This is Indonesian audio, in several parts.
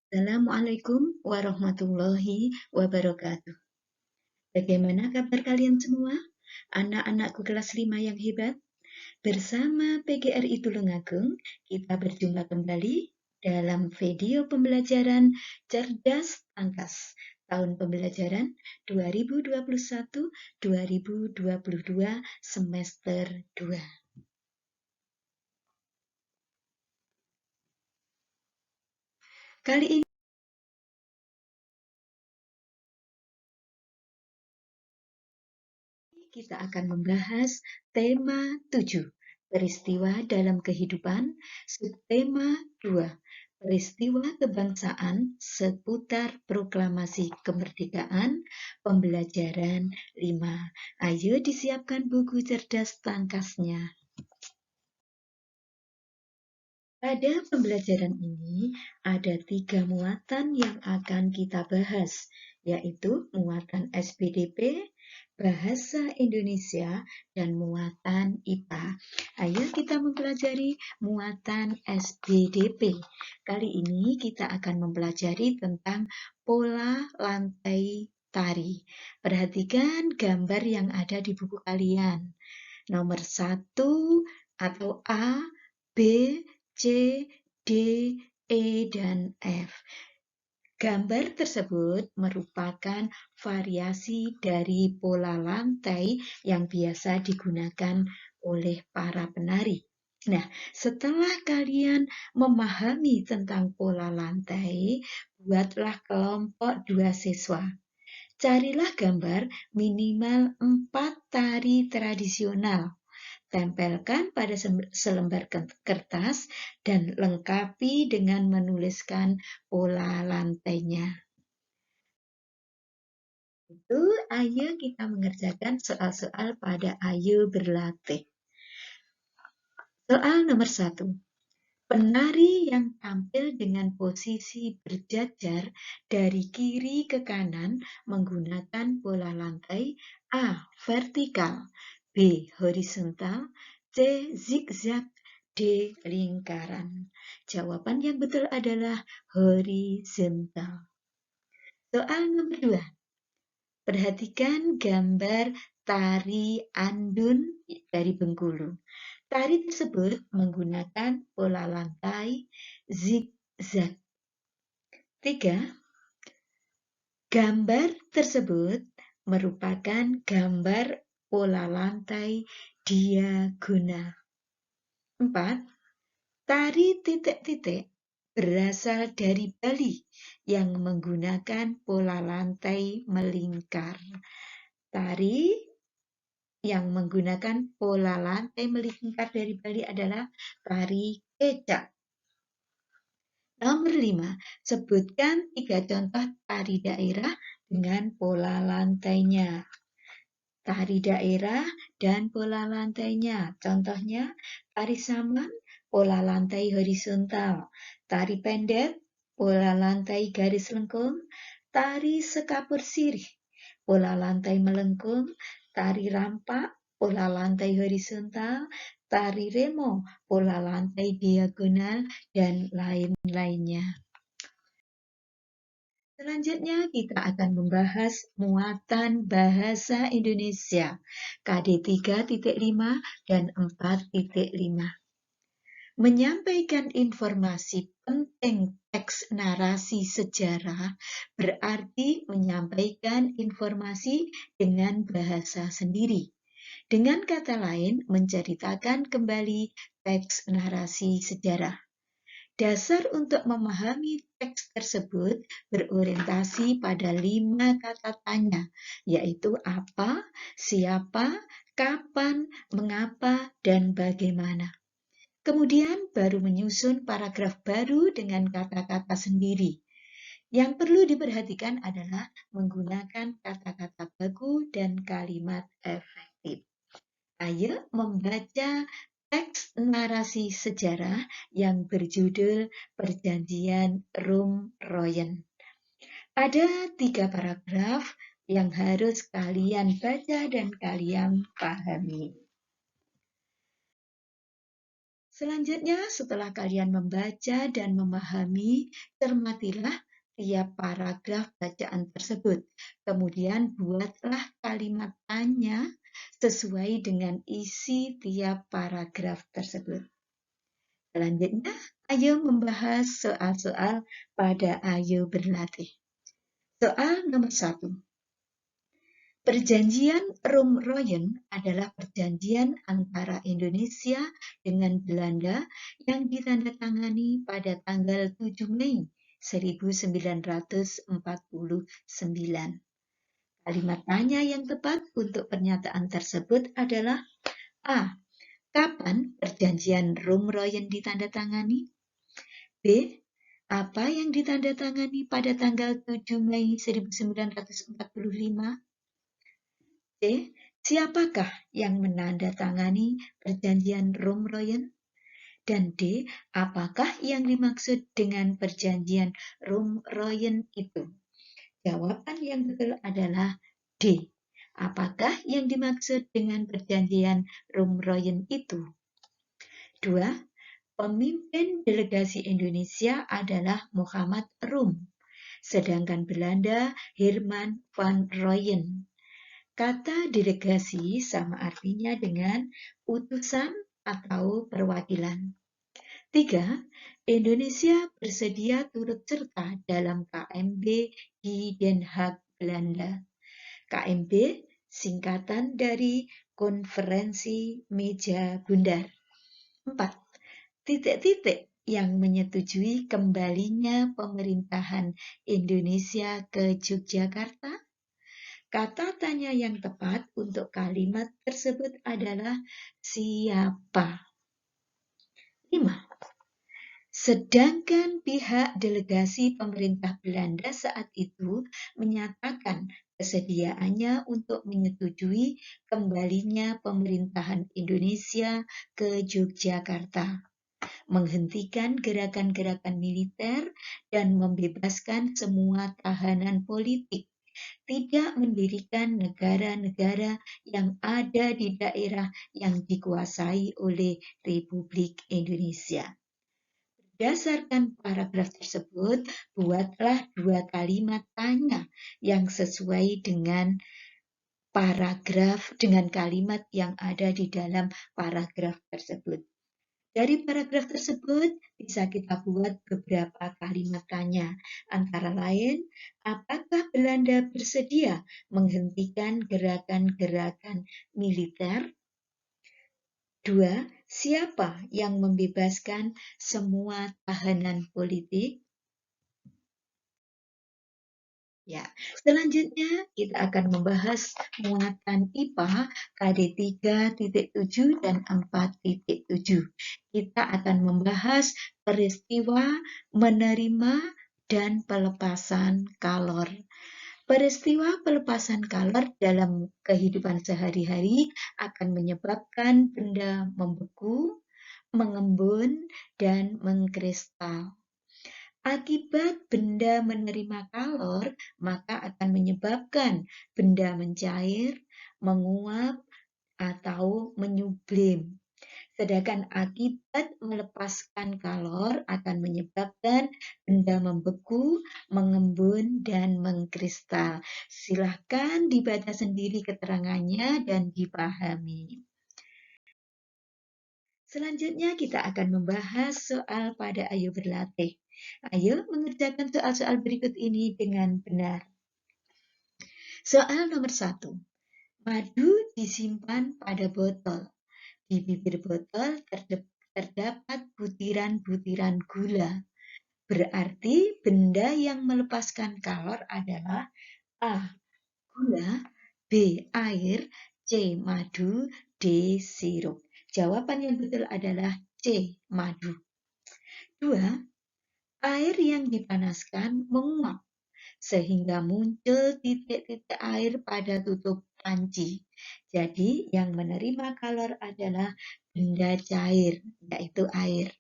Assalamualaikum warahmatullahi wabarakatuh. Bagaimana kabar kalian semua? Anak-anakku kelas 5 yang hebat. Bersama PGRI Tulungagung, kita berjumpa kembali dalam video pembelajaran Cerdas Tangkas tahun pembelajaran 2021-2022 semester 2. Kali ini kita akan membahas tema 7, peristiwa dalam kehidupan, subtema 2, peristiwa kebangsaan seputar proklamasi kemerdekaan, pembelajaran 5. Ayo disiapkan buku cerdas tangkasnya. Pada pembelajaran ini ada 3 muatan yang akan kita bahas, yaitu muatan SPDP, Bahasa Indonesia, dan muatan IPA. Ayo kita mempelajari muatan SPDP. Kali ini kita akan mempelajari tentang pola lantai tari. Perhatikan gambar yang ada di buku kalian. Nomor 1 atau A, B, C, D, E, dan F. Gambar tersebut merupakan variasi dari pola lantai yang biasa digunakan oleh para penari. Nah, setelah kalian memahami tentang pola lantai, buatlah kelompok 2 siswa. Carilah gambar minimal 4 tari tradisional. Tempelkan pada selembar kertas dan lengkapi dengan menuliskan pola lantainya. Itu, ayo kita mengerjakan soal-soal pada Ayo Berlatih. Soal nomor 1. Penari yang tampil dengan posisi berjajar dari kiri ke kanan menggunakan pola lantai A. Vertikal, B. Horizontal, C. Zigzag, D. Lingkaran. Jawaban yang betul adalah horizontal. Soal nomor 2. Perhatikan gambar tari andun dari Bengkulu. Tari tersebut menggunakan pola lantai zigzag. 3. Gambar tersebut merupakan gambar pola lantai diagonal. 4. Tari titik-titik berasal dari Bali yang menggunakan pola lantai melingkar. Tari yang menggunakan pola lantai melingkar dari Bali adalah tari kecak. Nomor 5, sebutkan 3 contoh tari daerah dengan pola lantainya. Tari daerah dan pola lantainya. Contohnya, tari saman, pola lantai horizontal. Tari pendek, pola lantai garis lengkung. Tari sekapur sirih, pola lantai melengkung. Tari rampak, pola lantai horizontal. Tari remo, pola lantai diagonal, dan lain-lainnya. Selanjutnya kita akan membahas muatan bahasa Indonesia KD 3.5 dan 4.5. Menyampaikan informasi penting teks narasi sejarah berarti menyampaikan informasi dengan bahasa sendiri. Dengan kata lain, menceritakan kembali teks narasi sejarah. Dasar untuk memahami teks tersebut berorientasi pada 5 kata tanya, yaitu apa, siapa, kapan, mengapa, dan bagaimana. Kemudian baru menyusun paragraf baru dengan kata-kata sendiri. Yang perlu diperhatikan adalah menggunakan kata-kata baku dan kalimat efektif. Ayo membaca teks narasi sejarah yang berjudul Perjanjian Rum-Royen. Ada 3 paragraf yang harus kalian baca dan kalian pahami. Selanjutnya, setelah kalian membaca dan memahami, cermatilah tiap paragraf bacaan tersebut. Kemudian buatlah kalimat tanya sesuai dengan isi tiap paragraf tersebut. Selanjutnya, ayo membahas soal-soal pada Ayo Berlatih. Soal nomor 1. Perjanjian Roem-Royen adalah perjanjian antara Indonesia dengan Belanda yang ditandatangani pada tanggal 7 Mei 1949. Kalimat tanya yang tepat untuk pernyataan tersebut adalah A. Kapan perjanjian Roem-Royen ditandatangani? B. Apa yang ditandatangani pada tanggal 7 Mei 1945? C. Siapakah yang menandatangani perjanjian Roem-Royen? Dan D. Apakah yang dimaksud dengan perjanjian Roem-Royen itu? Jawaban yang betul adalah D. Apakah yang dimaksud dengan perjanjian Roem-Royen itu? 2. Pemimpin delegasi Indonesia adalah Muhammad Roem, sedangkan Belanda Herman van Rooyen. Kata delegasi sama artinya dengan utusan atau perwakilan. 3. Indonesia bersedia turut serta dalam KMB di Den Haag, Belanda. KMB singkatan dari Konferensi Meja Bundar. 4. Titik-titik yang menyetujui kembalinya pemerintahan Indonesia ke Yogyakarta. Kata tanya yang tepat untuk kalimat tersebut adalah siapa? 5. Sedangkan pihak delegasi pemerintah Belanda saat itu menyatakan kesediaannya untuk menyetujui kembalinya pemerintahan Indonesia ke Yogyakarta, menghentikan gerakan-gerakan militer dan membebaskan semua tahanan politik, tidak mendirikan negara-negara yang ada di daerah yang dikuasai oleh Republik Indonesia. Berdasarkan paragraf tersebut, buatlah 2 kalimat tanya yang sesuai dengan kalimat yang ada di dalam paragraf tersebut. Dari paragraf tersebut bisa kita buat beberapa kalimat tanya, antara lain, apakah Belanda bersedia menghentikan gerakan-gerakan militer? 2. Siapa yang membebaskan semua tahanan politik? Ya, selanjutnya kita akan membahas muatan IPA KD 3.7 dan 4.7. Kita akan membahas peristiwa menerima dan pelepasan kalor. Peristiwa pelepasan kalor dalam kehidupan sehari-hari akan menyebabkan benda membeku, mengembun, dan mengkristal. Akibat benda menerima kalor, maka akan menyebabkan benda mencair, menguap, atau menyublim. Sedangkan akibat melepaskan kalor akan menyebabkan benda membeku, mengembun, dan mengkristal. Silahkan dibaca sendiri keterangannya dan dipahami. Selanjutnya kita akan membahas soal pada Ayo Berlatih. Ayo mengerjakan soal-soal berikut ini dengan benar. Soal nomor 1. Madu disimpan pada botol. Di bibir botol terdapat butiran-butiran gula. Berarti benda yang melepaskan kalor adalah A. Gula, B. Air, C. Madu, D. Sirup. Jawaban yang betul adalah C. Madu. 2. Air yang dipanaskan menguap sehingga muncul titik-titik air pada tutup panci. Jadi yang menerima kalor adalah benda cair, yaitu air.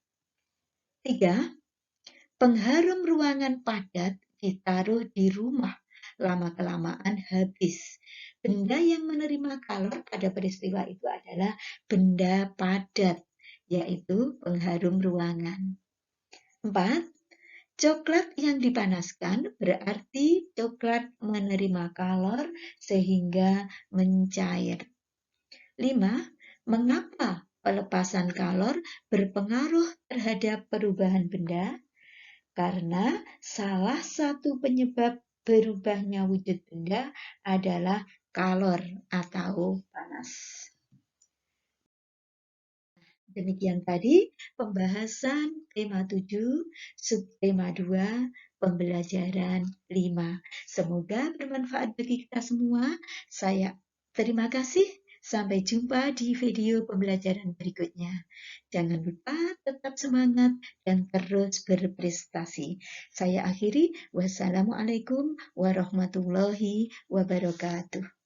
3. Pengharum ruangan padat ditaruh di rumah, lama-kelamaan habis. Benda yang menerima kalor pada peristiwa itu adalah benda padat, yaitu pengharum ruangan. 4. Coklat yang dipanaskan berarti coklat menerima kalor sehingga mencair. 5. Mengapa pelepasan kalor berpengaruh terhadap perubahan benda? Karena salah satu penyebab berubahnya wujud benda adalah kalor atau panas. Demikian tadi pembahasan tema 7, subtema 2, pembelajaran 5. Semoga bermanfaat bagi kita semua. Saya terima kasih. Sampai jumpa di video pembelajaran berikutnya. Jangan lupa tetap semangat dan terus berprestasi. Saya akhiri. Wassalamualaikum warahmatullahi wabarakatuh.